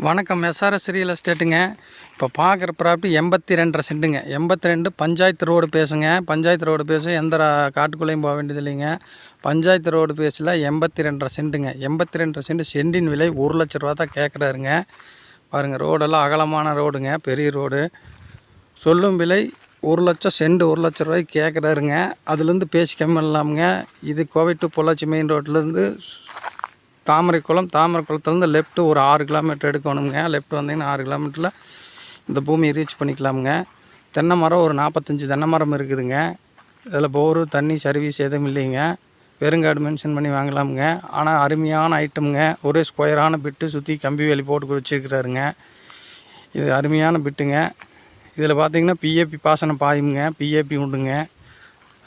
வணக்கம். SRS real எஸ்டேட்டுங்க. இப்போ பார்க்குற ப்ராப்பர்ட்டி 82.5 சென்ட்டுங்க. 82 பஞ்சாயத்து ரோடு பேசுங்க. பஞ்சாயத்து ரோடு பேச எந்த காட்டுக்குள்ளேயும் போக வேண்டியது இல்லைங்க. பஞ்சாயத்து ரோடு பேசில் 82.5 சென்ட்டுங்க. 82 சென்ட் சென்டின் விலை 1 லட்ச ரூபா தான் கேட்குறாருங்க. பாருங்கள், ரோடெல்லாம் அகலமான ரோடுங்க, பெரிய ரோடு. சொல்லும் விலை 1 லட்சம் சென்ட் 1 லட்ச ரூபாய்க்கு கேட்குறாருங்க. அதுலேருந்து பேசி கம்மி இல்லாமங்க. இது கோவை டு பொள்ளாச்சி மெயின் ரோட்லேருந்து தாமரைக்குளத்துலேருந்து லெஃப்ட்டு ஒரு 6 கிலோமீட்டர் எடுக்கணுங்க. லெஃப்ட் வந்தீங்கன்னா 6 கிலோமீட்டரில் இந்த பூமியை ரீச் பண்ணிக்கலாமுங்க. தென்னை மரம் ஒரு 45 தென்னை மரம் இருக்குதுங்க. இதில் போரு தண்ணி சர்வீஸ் எதுவும் இல்லைங்க. வெறுங்காடு மென்ஷன் பண்ணி வாங்கலாமுங்க. ஆனால் அருமையான ஐட்டமுங்க. ஒரே ஸ்கொயரான பிட்டு சுற்றி கம்பி வேலி போட்டு வச்சுருக்கிறாருங்க. இது அருமையான பிட்டுங்க. இதில் பார்த்திங்கன்னா பிஏபி பாசனம் பாயுங்க, பிஏபி உண்டுங்க.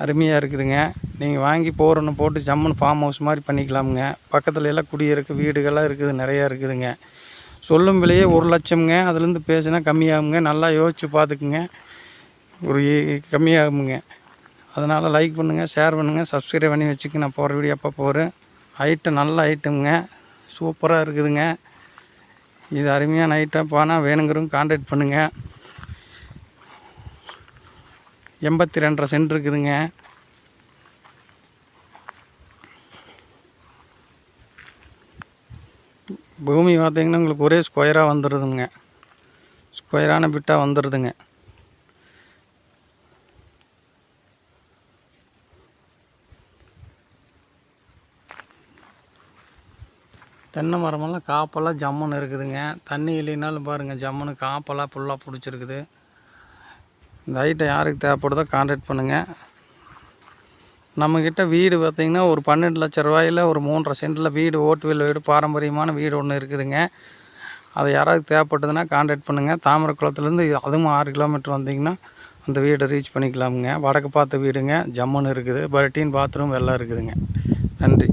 அருமையாக இருக்குதுங்க. நீங்கள் வாங்கி போகிறன்னு போட்டு ஜம்முன்னு ஃபார்ம் ஹவுஸ் மாதிரி பண்ணிக்கலாமுங்க. பக்கத்தில் எல்லாம் குடியிருக்க வீடுகள்லாம் இருக்குது, நிறையா இருக்குதுங்க. சொல்லும் விலையே 1 லட்சம்ங்க. அதுலேருந்து பேசுனா கம்மியாகுங்க. நல்லா யோசித்து பார்த்துக்குங்க, ஒரு கம்மியாகுங்க. அதனால் லைக் பண்ணுங்கள், ஷேர் பண்ணுங்கள், சப்ஸ்கிரைப் பண்ணி வச்சுக்க. நான் போகிற வீடியோ அப்போ போகிறேன். ஐட்டம் நல்ல ஐட்டமுங்க, சூப்பராக இருக்குதுங்க. இது அருமையான ஐட்டம். போனால் வேணுங்கிறவங்க கான்டாக்ட் பண்ணுங்கள். 82 சென்ட் இருக்குதுங்க. பூமி பார்த்திங்கன்னா உங்களுக்கு ஒரே ஸ்கொயராக வந்துடுதுங்க. ஸ்கொயரான பிட்டாக வந்துடுதுங்க. தென்னை மரமெல்லாம் காப்பெல்லாம் ஜம்முன்னு இருக்குதுங்க. தண்ணி இல்லைனாலும் பாருங்கள், ஜம்முன்னு காப்பெல்லாம் ஃபுல்லாக பிடிச்சிருக்குது. இந்த ஐட்டம் யாருக்கு தேவைப்படுதோ கான்டாக்ட் பண்ணுங்கள். நம்மக்கிட்ட வீடு பார்த்திங்கன்னா ஒரு 12 லட்ச ரூபாயில் ஒரு 3.5 சென்ட்டில் வீடு, ஓட்டு வீடு, பாரம்பரியமான வீடு ஒன்று இருக்குதுங்க. அதை யாராவது தேவைப்பட்டதுன்னா கான்டாக்ட் பண்ணுங்கள். தாமரைக்குளத்துலேருந்து அதுவும் 6 கிலோமீட்டர் வந்தீங்கன்னா அந்த வீடை ரீச் பண்ணிக்கலாமுங்க. வடக்கு பார்த்த வீடுங்க, ஜம்முன்னு இருக்குது. பட்டின் பாத்ரூம் எல்லாம் இருக்குதுங்க. நன்றி.